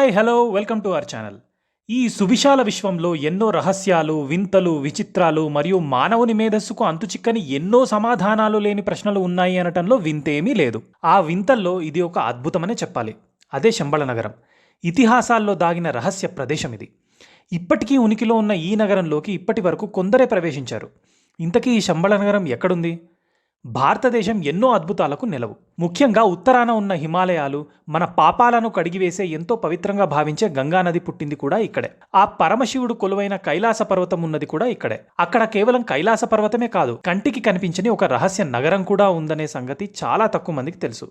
Hi hello welcome to our channel. ఈ సువిశాల విశ్వంలో ఎన్నో రహస్యాలు, వింతలు, విచిత్రాలు మరియు మానవుని మేధస్సుకు అంతుచిక్కని ఎన్నో సమాధానాలు లేని ప్రశ్నలు ఉన్నాయి అనటంలో వింతేమీ లేదు. ఆ వింతల్లో ఇది ఒక అద్భుతమనే చెప్పాలి. అదే శంబళ నగరం. ఇతిహాసాల్లో దాగిన రహస్య ప్రదేశం ఇది. ఇప్పటికీ ఉనికిలో ఉన్న ఈ నగరంలోకి ఇప్పటి వరకు కొందరే ప్రవేశించారు. ఇంతకీ ఈ శంబళ నగరం ఎక్కడుంది? భారతదేశం ఎన్నో అద్భుతాలకు నెలవు. ముఖ్యంగా ఉత్తరాన ఉన్న హిమాలయాలు, మన పాపాలను కడిగివేసే ఎంతో పవిత్రంగా భావించే గంగానది పుట్టింది కూడా ఇక్కడే. ఆ పరమశివుడు కొలువైన కైలాస పర్వతం ఉన్నది కూడా ఇక్కడే. అక్కడ కేవలం కైలాస పర్వతమే కాదు, కంటికి కనిపించని ఒక రహస్య నగరం కూడా ఉందనే సంగతి చాలా తక్కువ మందికి తెలుసు.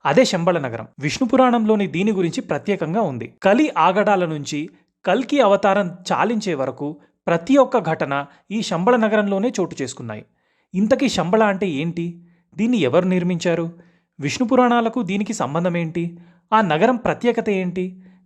అదే శంబళ నగరం. విష్ణు పురాణంలోని దీని గురించి ప్రత్యేకంగా ఉంది. కలి ఆగడాల నుంచి కల్కి అవతారం చాలించే వరకు ప్రతి ఒక్క ఘటన ఈ శంబళ నగరంలోనే చోటు చేసుకున్నాయి. ఇంతకీ శంబళ అంటే ఏంటి? దీన్ని ఎవరు నిర్మించారు? విష్ణు పురాణాలకు దీనికి సంబంధం ఏంటి? ఆ నగరం ప్రత్యేకత ఏంటి?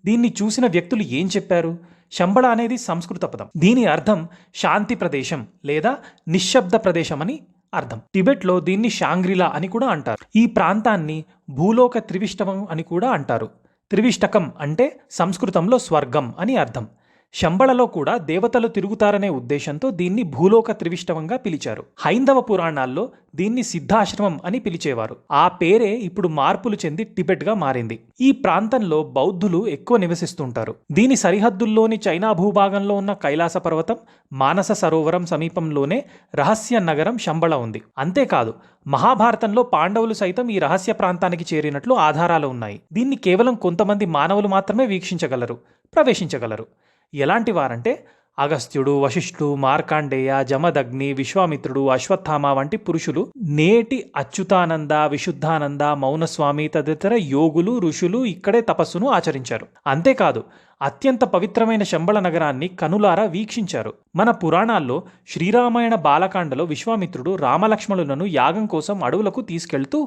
దీన్ని చూసిన వ్యక్తులు ఏం చెప్పారు? శంబళ అనేది సంస్కృత పదం. దీని అర్థం శాంతి ప్రదేశం లేదా నిశ్శబ్ద ప్రదేశం అని అర్థం. టిబెట్లో దీన్ని షాంగ్రిలా అని కూడా అంటారు. ఈ ప్రాంతాన్ని భూలోక త్రివిష్టకం అని కూడా అంటారు. త్రివిష్టకం అంటే సంస్కృతంలో స్వర్గం అని అర్థం. శంబళలో కూడా దేవతలు తిరుగుతారనే ఉద్దేశంతో దీన్ని భూలోక త్రివిష్టవంగా పిలిచారు. హైందవ పురాణాల్లో దీన్ని సిద్ధాశ్రమం అని పిలిచేవారు. ఆ పేరే ఇప్పుడు మార్పులు చెంది టిబెట్గా మారింది. ఈ ప్రాంతంలో బౌద్ధులు ఎక్కువ నివసిస్తుంటారు. దీని సరిహద్దుల్లోని చైనా భూభాగంలో ఉన్న కైలాస పర్వతం, మానస సరోవరం సమీపంలోనే రహస్య నగరం శంబళ ఉంది. అంతేకాదు, మహాభారతంలో పాండవులు సైతం ఈ రహస్య ప్రాంతానికి చేరినట్లు ఆధారాలు ఉన్నాయి. దీన్ని కేవలం కొంతమంది మానవులు మాత్రమే వీక్షించగలరు, ప్రవేశించగలరు. ఎలాంటి వారంటే అగస్త్యుడు, వశిష్ఠుడు, మార్కాండేయ, జమదగ్ని, విశ్వామిత్రుడు, అశ్వత్థామ వంటి పురుషులు, నేటి అచ్యుతానంద, విశుద్ధానంద, మౌనస్వామి తదితర యోగులు, ఋషులు ఇక్కడే తపస్సును ఆచరించారు. అంతేకాదు, అత్యంత పవిత్రమైన శంబళ నగరాన్ని కనులారా వీక్షించారు. మన పురాణాల్లో శ్రీరామాయణ బాలకాండలో విశ్వామిత్రుడు రామలక్ష్మణులను యాగం కోసం అడవులకు తీసుకెళ్తూ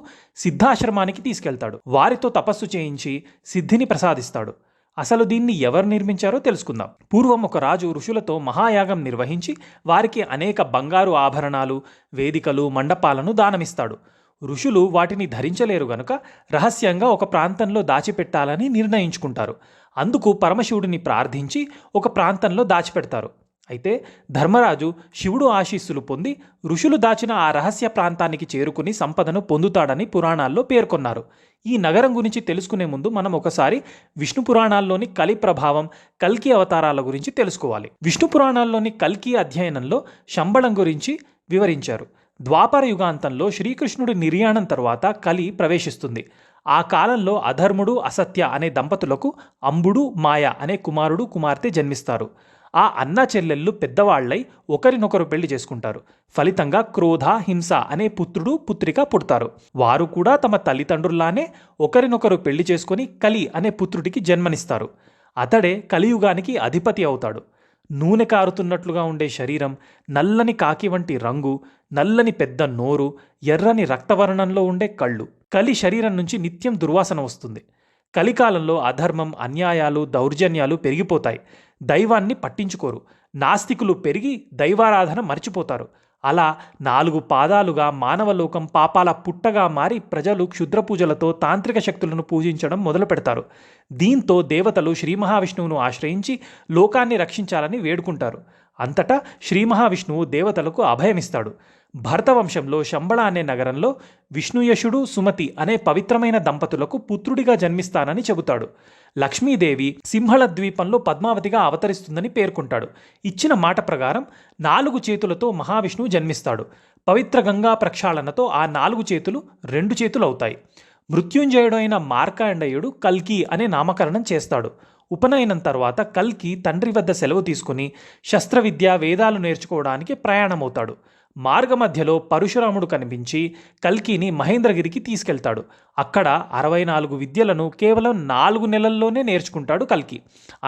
సిద్ధాశ్రమానికి తీసుకెళ్తాడు. వారితో తపస్సు చేయించి సిద్ధిని ప్రసాదిస్తాడు. అసలు దీన్ని ఎవరు నిర్మించారో తెలుసుకుందాం. పూర్వం ఒక రాజు ఋషులతో మహాయాగం నిర్వహించి వారికి అనేక బంగారు ఆభరణాలు, వేదికలు, మండపాలను దానమిస్తాడు. ఋషులు వాటిని ధరించలేరు గనుక రహస్యంగా ఒక ప్రాంతంలో దాచిపెట్టాలని నిర్ణయించుకుంటారు. అందుకు పరమశివుడిని ప్రార్థించి ఒక ప్రాంతంలో దాచిపెడతారు. అయితే ధర్మరాజు శివుడు ఆశీస్సులు పొంది ఋషులు దాచిన ఆ రహస్య ప్రాంతానికి చేరుకుని సంపదను పొందుతాడని పురాణాల్లో పేర్కొన్నారు. ఈ నగరం గురించి తెలుసుకునే ముందు మనం ఒకసారి విష్ణు పురాణాల్లోని కలి ప్రభావం, కల్కి అవతారాల గురించి తెలుసుకోవాలి. విష్ణు పురాణాల్లోని కల్కి అధ్యయనంలో శంబళం గురించి వివరించారు. ద్వాపర యుగాంతంలో శ్రీకృష్ణుడి నిర్యాణం తరువాత కలి ప్రవేశిస్తుంది. ఆ కాలంలో అధర్ముడు, అసత్య అనే దంపతులకు అంబుడు, మాయ అనే కుమారుడు, కుమార్తె జన్మిస్తారు. ఆ అన్న చెల్లెళ్ళు పెద్దవాళ్లై ఒకరినొకరు పెళ్లి చేసుకుంటారు. ఫలితంగా క్రోధ, హింస అనే పుత్రుడు, పుత్రిక పుడతారు. వారు కూడా తమ తల్లిదండ్రుల్లానే ఒకరినొకరు పెళ్లి చేసుకుని కలి అనే పుత్రుడికి జన్మనిస్తారు. అతడే కలియుగానికి అధిపతి అవుతాడు. నూనె కారుతున్నట్లుగా ఉండే శరీరం, నల్లని కాకి వంటి రంగు, నల్లని పెద్ద నోరు, ఎర్రని రక్తవర్ణంలో ఉండే కళ్ళు. కలి శరీరం నుంచి నిత్యం దుర్వాసన వస్తుంది. కలికాలంలో అధర్మం, అన్యాయాలు, దౌర్జన్యాలు పెరిగిపోతాయి. దైవాన్ని పట్టించుకోరు. నాస్తికులు పెరిగి దైవారాధన మర్చిపోతారు. అలా 4 పాదాలుగా మానవలోకం పాపాల పుట్టగా మారి ప్రజలు క్షుద్ర పూజలతో తాంత్రిక శక్తులను పూజించడం మొదలు పెడతారు. దీంతో దేవతలు శ్రీ మహావిష్ణువును ఆశ్రయించి లోకాన్ని రక్షించాలని వేడుకుంటారు. అంతటా శ్రీ మహావిష్ణువు దేవతలకు అభయమిస్తాడు. భరతవంశంలో శంబళ అనే నగరంలో విష్ణుయశుడు, సుమతి అనే పవిత్రమైన దంపతులకు పుత్రుడిగా జన్మిస్తానని చెబుతాడు. లక్ష్మీదేవి సింహళ ద్వీపంలో పద్మావతిగా అవతరిస్తుందని పేర్కొంటాడు. ఇచ్చిన మాట ప్రకారం 4 చేతులతో మహావిష్ణువు జన్మిస్తాడు. పవిత్ర గంగా ప్రక్షాళనతో ఆ 4 చేతులు 2 చేతులు అవుతాయి. మృత్యుంజయుడైన మార్కాండేయుడు కల్కి అనే నామకరణం చేస్తాడు. ఉపనయనం తర్వాత కల్కి తండ్రి వద్ద సెలవు తీసుకుని శస్త్రవిద్య, వేదాలు నేర్చుకోవడానికి ప్రయాణమవుతాడు. మార్గమధ్యలో పరశురాముడు కనిపించి కల్కిని మహేంద్రగిరికి తీసుకెళ్తాడు. అక్కడ 64 విద్యలను కేవలం 4 నెలల్లోనే నేర్చుకుంటాడు కల్కి.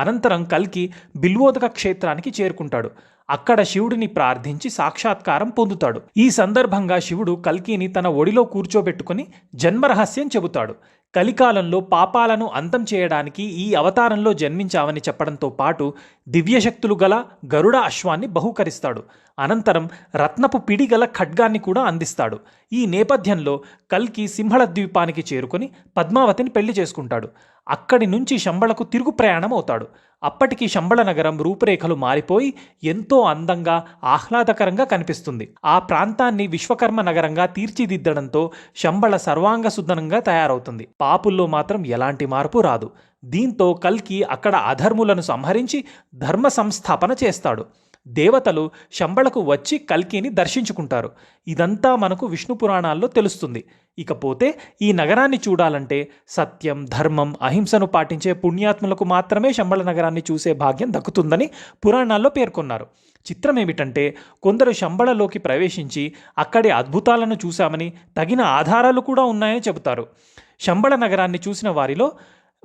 అనంతరం కల్కి బిల్వోదక క్షేత్రానికి చేరుకుంటాడు. అక్కడ శివుడిని ప్రార్థించి సాక్షాత్కారం పొందుతాడు. ఈ సందర్భంగా శివుడు కల్కిని తన ఒడిలో కూర్చోబెట్టుకుని జన్మరహస్యం చెబుతాడు. కలికాలంలో పాపాలను అంతం చేయడానికి ఈ అవతారంలో జన్మించావని చెప్పడంతో పాటు దివ్యశక్తులు గల గరుడ అశ్వాన్ని బహూకరిస్తాడు. అనంతరం రత్నపు పిడిగల ఖడ్గాన్ని కూడా అందిస్తాడు. ఈ నేపథ్యంలో కల్కి సింహళ ద్వీపానికి చేరుకొని పద్మావతిని పెళ్లి చేసుకుంటాడు. అక్కడి నుంచి శంబళకు తిరుగు ప్రయాణం అవుతాడు. అప్పటికి శంబళ నగరం రూపురేఖలు మారిపోయి ఎంతో అందంగా ఆహ్లాదకరంగా కనిపిస్తుంది. ఆ ప్రాంతాన్ని విశ్వకర్మ నగరంగా తీర్చిదిద్దడంతో శంబళ సర్వాంగ సుందరంగా తయారవుతుంది. పాపుల్లో మాత్రం ఎలాంటి మార్పు రాదు. దీంతో కల్కి అక్కడ అధర్ములను సంహరించి ధర్మ సంస్థాపన చేస్తాడు. దేవతలు శంబళకు వచ్చి కల్కిని దర్శించుకుంటారు. ఇదంతా మనకు విష్ణు పురాణాల్లో తెలుస్తుంది. ఇకపోతే ఈ నగరాన్ని చూడాలంటే సత్యం, ధర్మం, అహింసను పాటించే పుణ్యాత్ములకు మాత్రమే శంబళ నగరాన్ని చూసే భాగ్యం దక్కుతుందని పురాణాల్లో పేర్కొన్నారు. చిత్రం ఏమిటంటే కొందరు శంబళలోకి ప్రవేశించి అక్కడి అద్భుతాలను చూశామని, తగిన ఆధారాలు కూడా ఉన్నాయని చెబుతారు. శంబళ నగరాన్ని చూసిన వారిలో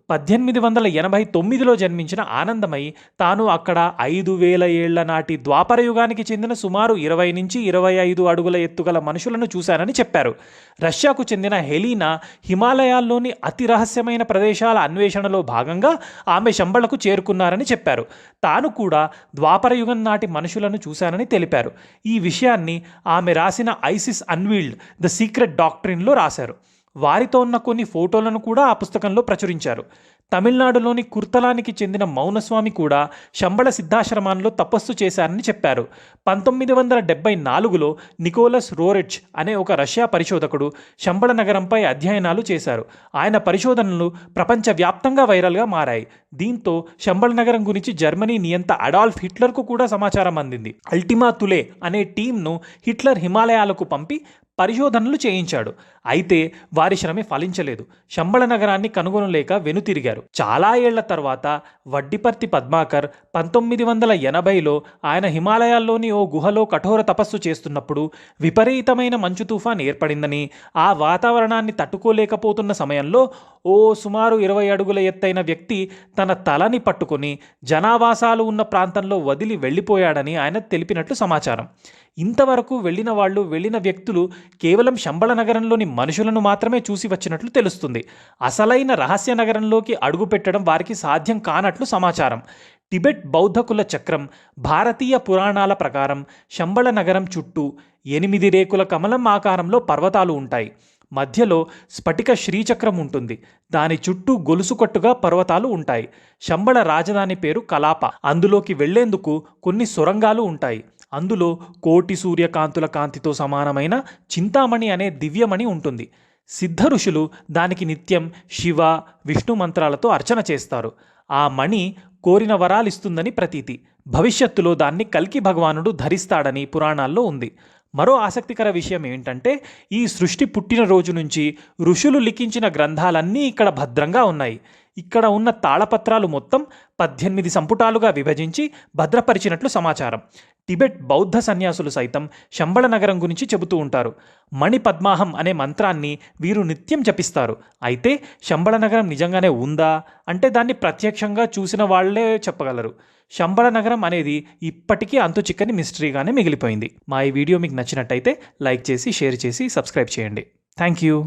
1889లో జన్మించిన ఆనందమయి తాను అక్కడ 5000 ఏళ్ల నాటి ద్వాపరయుగానికి చెందిన సుమారు 20 నుంచి 25 అడుగుల ఎత్తుగల మనుషులను చూశానని చెప్పారు. రష్యాకు చెందిన హెలీనా హిమాలయాల్లోని అతి రహస్యమైన ప్రదేశాల అన్వేషణలో భాగంగా ఆమె శంబళకు చేరుకున్నారని చెప్పారు. తాను కూడా ద్వాపరయుగం నాటి మనుషులను చూశానని తెలిపారు. ఈ విషయాన్ని ఆమె రాసిన ఐసిస్ అన్వీల్డ్ ద సీక్రెట్ డాక్ట్రిన్లో రాశారు. వారితో ఉన్న కొన్ని ఫోటోలను కూడా ఆ పుస్తకంలో ప్రచురించారు. తమిళనాడులోని కుర్తలానికి చెందిన మౌనస్వామి కూడా శంబళ సిద్ధాశ్రమాల్లో తపస్సు చేశారని చెప్పారు. 1974లో నికోలస్ రోరెట్జ్ అనే ఒక రష్యా పరిశోధకుడు శంబళ నగరంపై అధ్యయనాలు చేశారు. ఆయన పరిశోధనలు ప్రపంచవ్యాప్తంగా వైరల్గా మారాయి. దీంతో శంబళ నగరం గురించి జర్మనీ నియంత అడాల్ఫ్ హిట్లర్కు కూడా సమాచారం అందింది. అల్టిమా తులే అనే టీంను హిట్లర్ హిమాలయాలకు పంపి పరిశోధనలు చేయించాడు. అయితే వారి శ్రమ ఫలించలేదు. శంబళ నగరాన్ని కనుగొనలేక వెనుతిరిగారు. చాలా ఏళ్ల తర్వాత వడ్డిపర్తి పద్మాకర్ 1980లో ఆయన హిమాలయాల్లోని ఓ గుహలో కఠోర తపస్సు చేస్తున్నప్పుడు విపరీతమైన మంచు తుఫాన్ ఏర్పడిందని, ఆ వాతావరణాన్ని తట్టుకోలేకపోతున్న సమయంలో ఓ సుమారు 20 అడుగుల ఎత్తైన వ్యక్తి తన తలని పట్టుకొని జనావాసాలు ఉన్న ప్రాంతంలో వదిలి వెళ్ళిపోయాడని ఆయన తెలిపినట్లు సమాచారం. ఇంతవరకు వెళ్ళిన వ్యక్తులు కేవలం శంబళ నగరంలోని మనుషులను మాత్రమే చూసి వచ్చినట్లు తెలుస్తుంది. అసలైన రహస్య నగరంలోకి అడుగుపెట్టడం వారికి సాధ్యం కానట్లు సమాచారం. టిబెట్ బౌద్ధ కుల చక్రం భారతీయ పురాణాల ప్రకారం శంబళ నగరం చుట్టూ 8 రేకుల కమలం ఆకారంలో పర్వతాలు ఉంటాయి. మధ్యలో స్ఫటిక శ్రీచక్రం ఉంటుంది. దాని చుట్టూ గొలుసుకట్టుగా పర్వతాలు ఉంటాయి. శంబళ రాజధాని పేరు కలాప. అందులోకి వెళ్లేందుకు కొన్ని సొరంగాలు ఉంటాయి. అందులో కోటి సూర్యకాంతుల కాంతితో సమానమైన చింతామణి అనే దివ్యమణి ఉంటుంది. సిద్ధ ఋషులు దానికి నిత్యం శివ, విష్ణు మంత్రాలతో అర్చన చేస్తారు. ఆ మణి కోరిన వరాలిస్తుందని ప్రతీతి. భవిష్యత్తులో దాన్ని కల్కి భగవానుడు ధరిస్తాడని పురాణాల్లో ఉంది. మరో ఆసక్తికర విషయం ఏంటంటే ఈ సృష్టి పుట్టిన రోజు నుంచి ఋషులు లిఖించిన గ్రంథాలన్నీ ఇక్కడ భద్రంగా ఉన్నాయి. ఇక్కడ ఉన్న తాళపత్రాలు మొత్తం 18 సంపుటాలుగా విభజించి భద్రపరిచినట్లు సమాచారం. టిబెట్ బౌద్ధ సన్యాసులు సైతం శంబళ నగరం గురించి చెబుతూ ఉంటారు. మణి పద్మాహం అనే మంత్రాన్ని వీరు నిత్యం జపిస్తారు. అయితే శంబళ నగరం నిజంగానే ఉందా అంటే దాన్ని ప్రత్యక్షంగా చూసిన వాళ్లే చెప్పగలరు. శంబళ నగరం అనేది ఇప్పటికీ అంతు చిక్కని మిస్టరీగానే మిగిలిపోయింది. మా ఈ వీడియో మీకు నచ్చినట్టయితే లైక్ చేసి, షేర్ చేసి, సబ్స్క్రైబ్ చేయండి. Thank you.